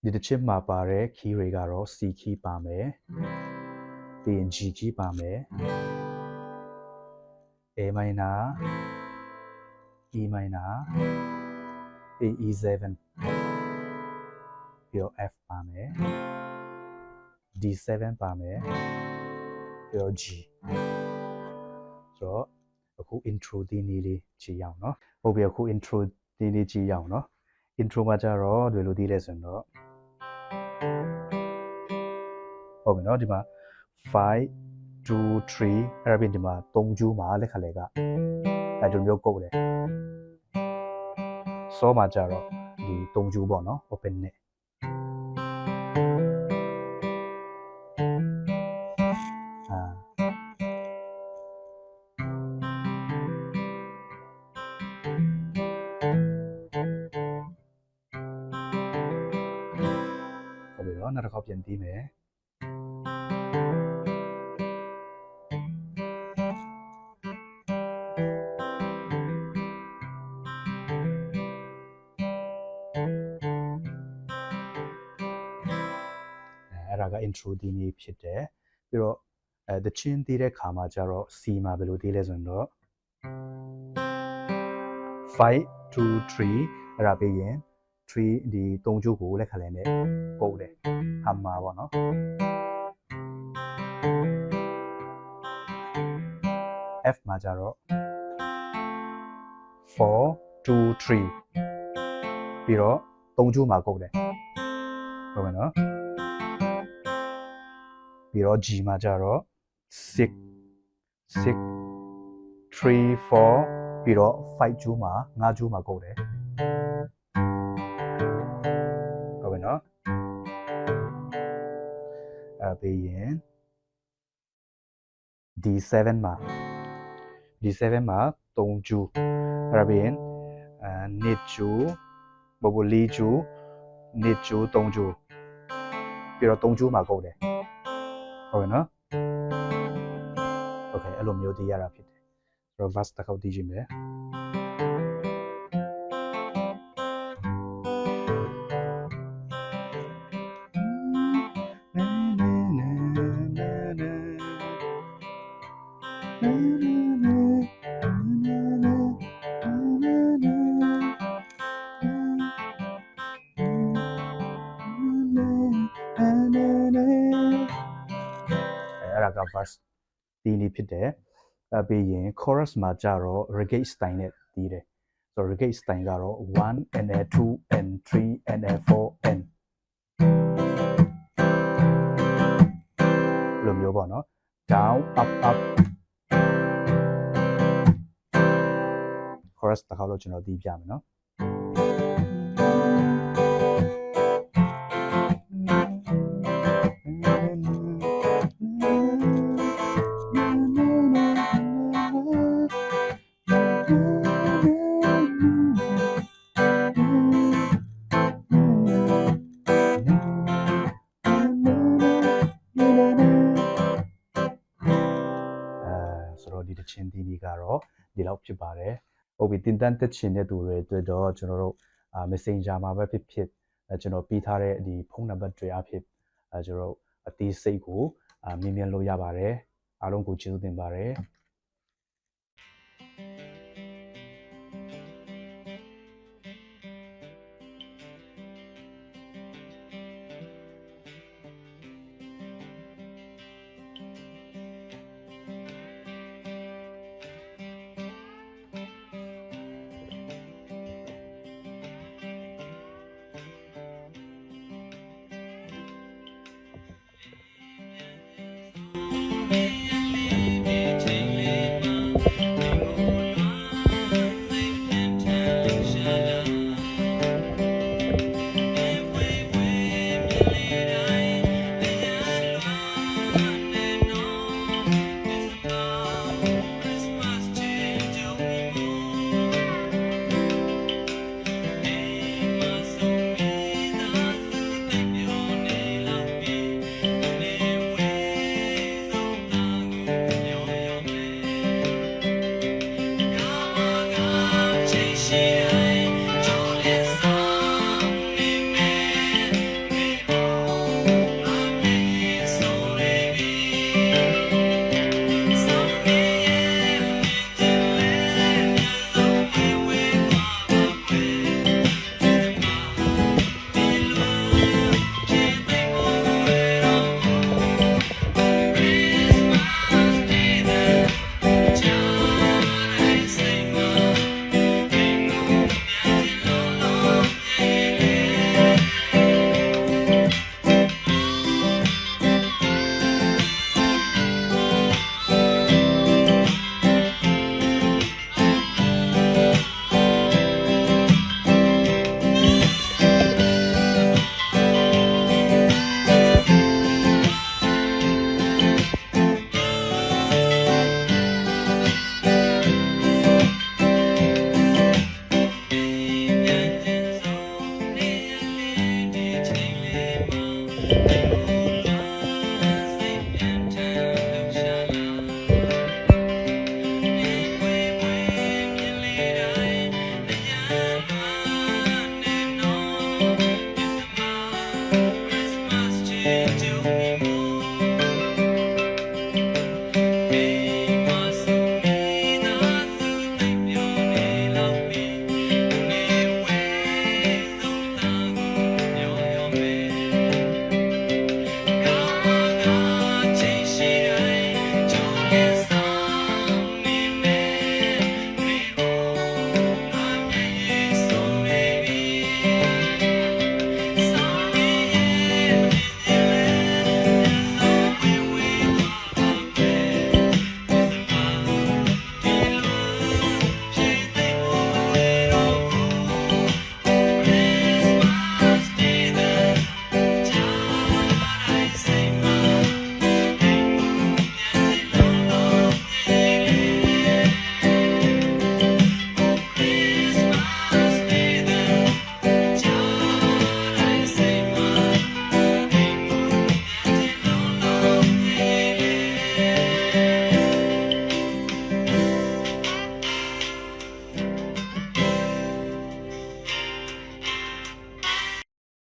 ဒီတစ်ချက်မှာပါတဲ့ key တွေကတော့ C key ပါမယ်ပြီးရင် G key ပါမယ် A minor E minor E7 ပြီးတော့ F ပါမယ် D7 ပါမယ်ပြီးတော့ G ဆိုတော့အခု intro ဒီနေ့လေးကြည့်ရအောင်เนาะဟုတ်ပြီအခု intro ဒီနေ့ကြည့်ရအောင်เนาะ intro မှာကြတော့ဘယ်လိုသိလဲဆိုတော့ဟုတ်ပြီเนาะဒီမှာ5 2 3အဲ့ဒါပြင်ဒီမှာ3ကျူးမှာလက်ခလဲကအဲ့ဒီမျိုးကုတ်တယ်စောမှာကြတော့ဒီ3ကျူးပေါ့เนาะ open နဲ့နောက်တစ်ခေါက်ပြန်ပြီးမယ်အဲ့ဒါက intro ဒီနေ့ဖြစ်တယ်ပြီးတော့တချင်းတီးတဲ့ခါမှာကျတော့ C မှာဘယ်လိုတီးလဲဆိုတော့5 2 3အဲ့ဒါပြီးရင်3ဒီ3ကျုပ်ကိုလက်ခလဲနဲ့ကုတ်တယ်ဟမ်မာပေါ့နော် F မှာကျတော့4 2 3ပြီးတော့3ကျုပ်မှာကုတ်တယ်ဟုတ်မယ်နော်ပြီးတော့ G မှာကျတော့6 6 3 4ပြီးတော့5ကျူးမှာ5ကျူးမှာကုတ်တယ်ဟုတ်ပြီနော်အဲ့ပြီးရင် D7 မှာ D7 မှာ3ကျူးအဲ့ပြီးရင်2ကျူးဘဘလီကျူး2ကျူး3ကျူးပြီးတော့3ကျူးမှာကုတ်တယ်ဟုတ်ပြီနော်โอเคအဲ့လိုမျိုးတည်ရတာဖြစ်တယ်ဆိုတော့ verse တစ်ခေါက်တည်ကြည့်မယ်အဲ့ဒါက verse ဒီနေ့ဖြစ်တယ်ပြီးရင် chorus မှာကြတော့ reggae style နဲ့တီးတယ်ဆိုတော့ reggae style ကတော့1 and 2 and 3 and 4 and လိုမျိုးပေါ့နော် down up up chorus တစ်ခါလို့ကျွန်တော်တီးပြမယ်နော်ဒီတချင်းဒီနေ့ကတော့ဒီလောက်ဖြစ်ပါတယ်ဟုတ်ပြီတင်တန်းတက်ချင်တဲ့သူတွေအတွက်တော့ကျွန်တော်တို့Messenger မှာပဲဖြစ်ဖြစ်ကျွန်တော်ပေးထားတဲ့ဒီဖုန်းနံပါတ်တွေအဖြစ်ကျွန်တော်အသေးစိတ်ကိုမြင်မြန်လို့ရပါတယ်အားလုံးကိုကျေးဇူးတင်ပါတယ်